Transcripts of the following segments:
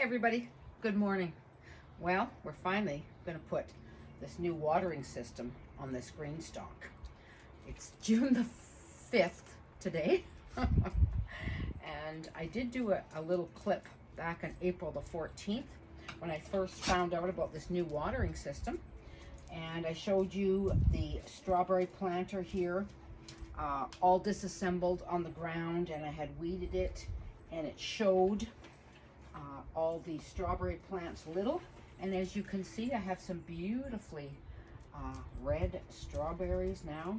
Everybody, good morning. Well, we're finally going to put this new watering system on this GreenStalk. It's June the 5th today. And I did do a little clip back on April the 14th when I first found out about this new watering system. And I showed you the strawberry planter here, all disassembled on the ground, and I had weeded it, and it showed all the strawberry plants little. And as you can see, I have some beautifully red strawberries now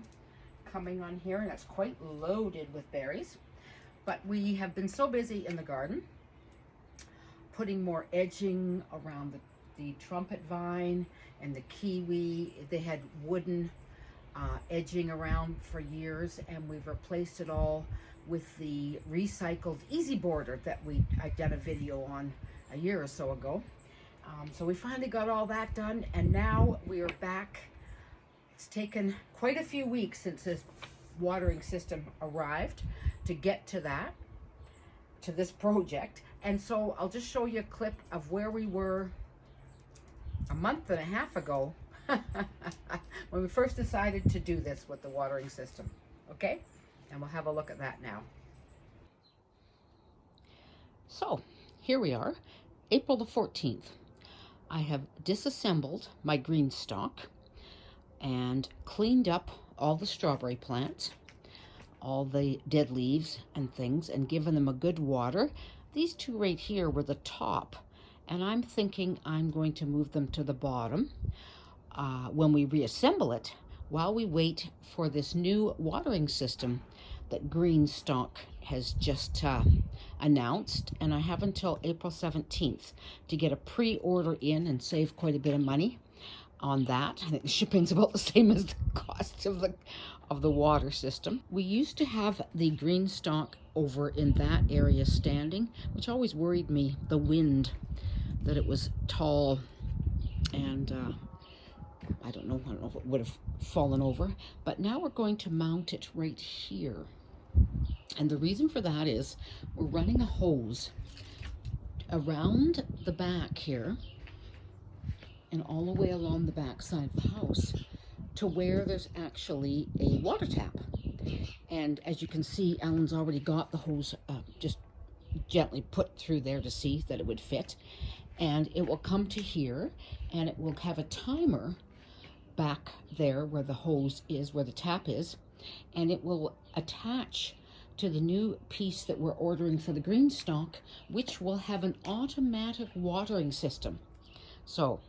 coming on here, and it's quite loaded with berries. But we have been so busy in the garden putting more edging around the trumpet vine and the kiwi. They had wooden edging around for years, and we've replaced it all with the recycled easy border that I did a video on a year or so ago. So we finally got all that done, and now we are back. It's taken quite a few weeks since this watering system arrived to get to this project. And so I'll just show you a clip of where we were a month and a half ago when we first decided to do this with the watering system. Okay? And we'll have a look at that now. So here we are, April the 14th. I have disassembled my GreenStalk and cleaned up all the strawberry plants, all the dead leaves and things, and given them a good water. These two right here were the top, and I'm thinking I'm going to move them to the bottom when we reassemble it, while we wait for this new watering system that GreenStalk has just announced. And I have until April 17th to get a pre-order in and save quite a bit of money on that. I think the shipping's about the same as the cost of the water system. We used to have the GreenStalk over in that area standing, which always worried me, the wind, that it was tall, and I don't know if it would have fallen over. But now we're going to mount it right here. And the reason for that is we're running a hose around the back here and all the way along the back side of the house to where there's actually a water tap. And as you can see, Allan's already got the hose just gently put through there to see that it would fit. And it will come to here, and it will have a timer back there where the hose is, where the tap is, and it will attach to the new piece that we're ordering for the GreenStalk, which will have an automatic watering system. So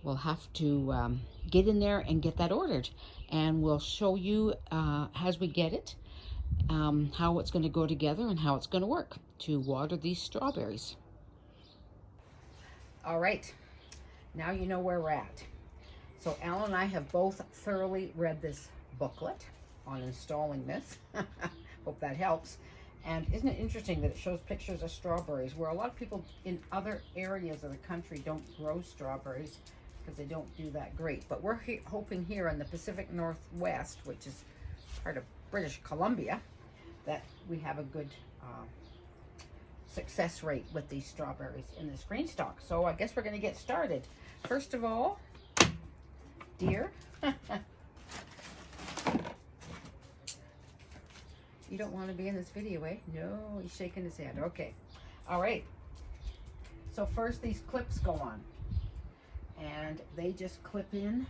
we'll have to get in there and get that ordered, and we'll show you as we get it how it's going to go together and how it's going to work to water these strawberries. All right, now you know where we're at. So Allan and I have both thoroughly read this booklet on installing this. Hope that helps. And isn't it interesting that it shows pictures of strawberries, where a lot of people in other areas of the country don't grow strawberries because they don't do that great. But we're hoping here in the Pacific Northwest, which is part of British Columbia, that we have a good success rate with these strawberries in this GreenStalk. So I guess we're going to get started. First of all, dear, you don't want to be in this video, eh? No, he's shaking his head. Okay. All right. So first, these clips go on, and they just clip in,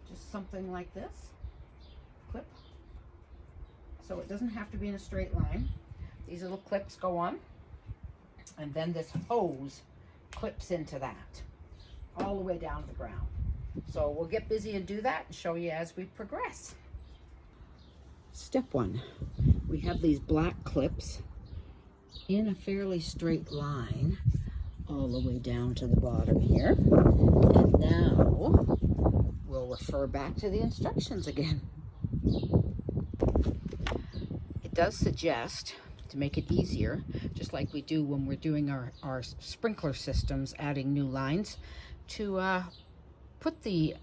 just something like this. Clip. So it doesn't have to be in a straight line. These little clips go on, and then this hose clips into that, all the way down to the ground. So we'll get busy and do that and show you as we progress. Step one, we have these black clips in a fairly straight line all the way down to the bottom here. And now we'll refer back to the instructions again. It does suggest, to make it easier, just like we do when we're doing our sprinkler systems, adding new lines, to put the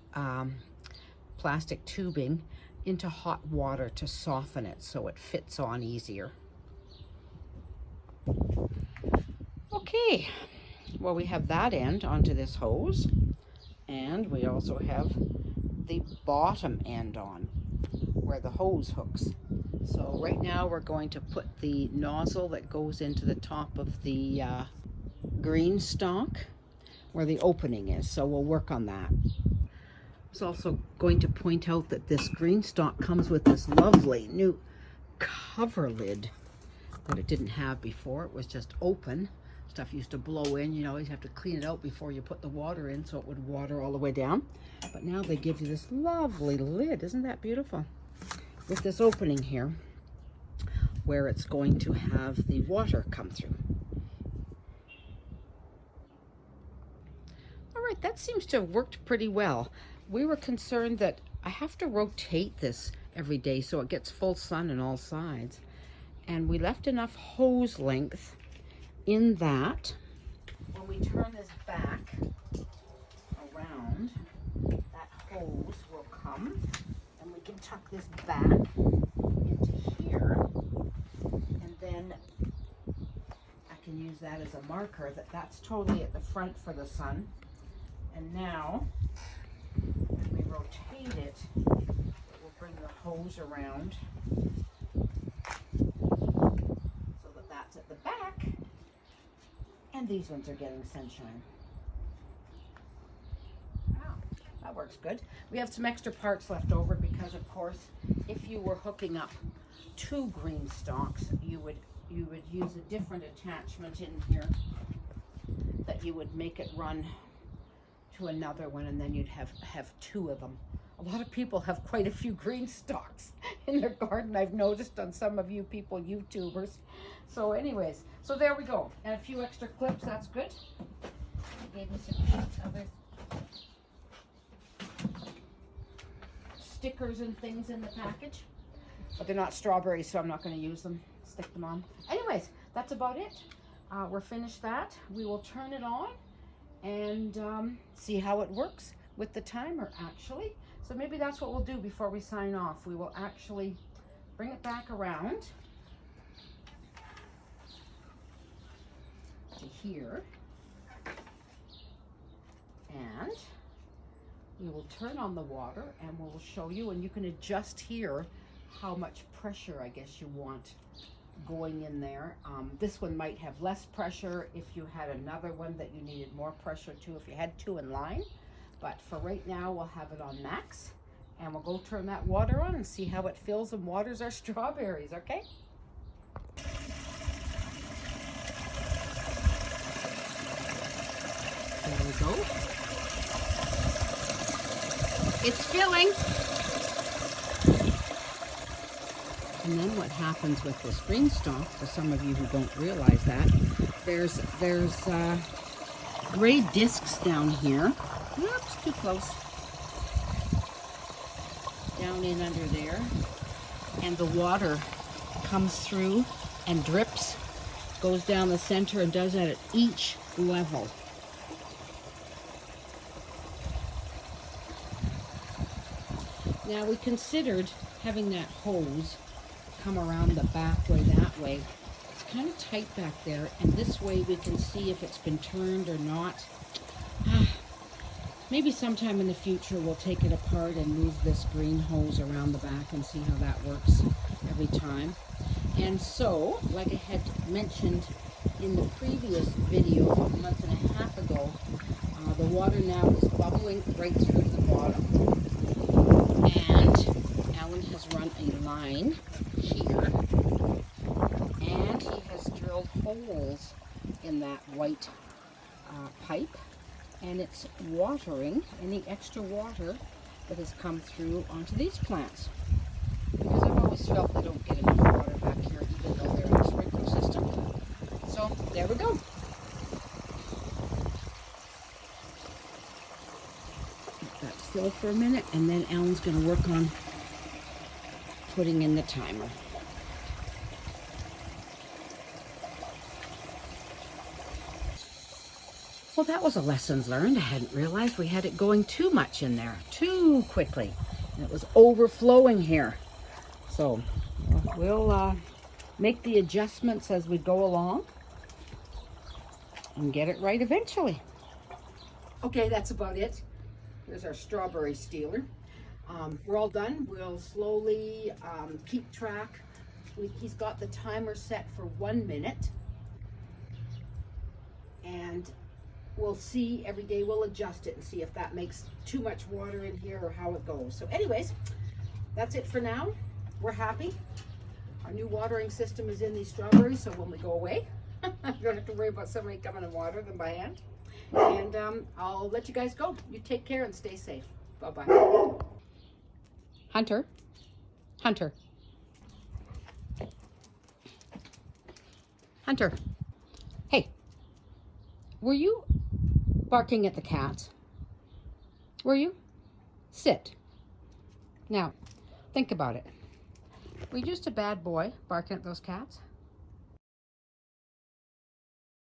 plastic tubing into hot water to soften it so it fits on easier. Okay, well, we have that end onto this hose, and we also have the bottom end on where the hose hooks. So right now we're going to put the nozzle that goes into the top of the GreenStalk where the opening is. So we'll work on that. I was also going to point out that this GreenStalk comes with this lovely new cover lid that it didn't have before. It was just open. Stuff used to blow in. You always have to clean it out before you put the water in so it would water all the way down. But now they give you this lovely lid. Isn't that beautiful? With this opening here where it's going to have the water come through. All right, that seems to have worked pretty well. We were concerned that I have to rotate this every day so it gets full sun on all sides. And we left enough hose length in that when we turn this back around, that hose will come and we can tuck this back into here, and then I can use that as a marker that that's totally at the front for the sun. And now when we rotate it, it will bring the hose around so that that's at the back, and these ones are getting sunshine. Wow, that works good. We have some extra parts left over because, of course, if you were hooking up two GreenStalks, you would use a different attachment in here that you would make it run to another one, and then you'd have two of them. A lot of people have quite a few GreenStalks in their garden, I've noticed on some of you people, YouTubers. So anyways, so there we go. And a few extra clips, that's good. They gave me some other stickers and things in the package. But they're not strawberries, so I'm not going to use them, stick them on. Anyways, that's about it. We're finished that. We will turn it on and see how it works with the timer, actually. So maybe that's what we'll do before we sign off. We will actually bring it back around to here, and we will turn on the water and we'll show you, and you can adjust here how much pressure I guess you want going in there. This one might have less pressure if you had another one that you needed more pressure to, if you had two in line. But for right now, we'll have it on max, and we'll go turn that water on and see how it fills and waters our strawberries, okay? There we go. It's filling. And then what happens with this GreenStalk, for some of you who don't realize that, there's gray discs down here. Oops, too close. Down in under there. And the water comes through and drips, goes down the center, and does that at each level. Now we considered having that hose come around the back way, that way. It's kind of tight back there, and this way we can see if it's been turned or not. Maybe sometime in the future we'll take it apart and move this green hose around the back and see how that works every time. And so, like I had mentioned in the previous video a month and a half ago, the water now is bubbling right through to the bottom. And Allan has run a line here, and he has drilled holes in that white pipe, and it's watering any extra water that has come through onto these plants, because I've always felt they don't get enough water back here even though they're in a sprinkler system. So there we go. Let that fill for a minute, and then Allan's going to work on putting in the timer. Well, that was a lesson learned. I hadn't realized we had it going too much in there, too quickly. And it was overflowing here. So we'll make the adjustments as we go along. and get it right eventually. Okay, that's about it. Here's our strawberry stealer. We're all done. We'll slowly keep track. He's got the timer set for 1 minute. And we'll see every day, we'll adjust it and see if that makes too much water in here or how it goes. So anyways, that's it for now. We're happy. Our new watering system is in these strawberries, so when we go away, you don't have to worry about somebody coming and water them by hand. And I'll let you guys go. You take care and stay safe. Bye-bye. Hunter. Hunter. Hunter. Hey. Were you barking at the cat? Were you? Sit. Now, think about it. Were you just a bad boy barking at those cats?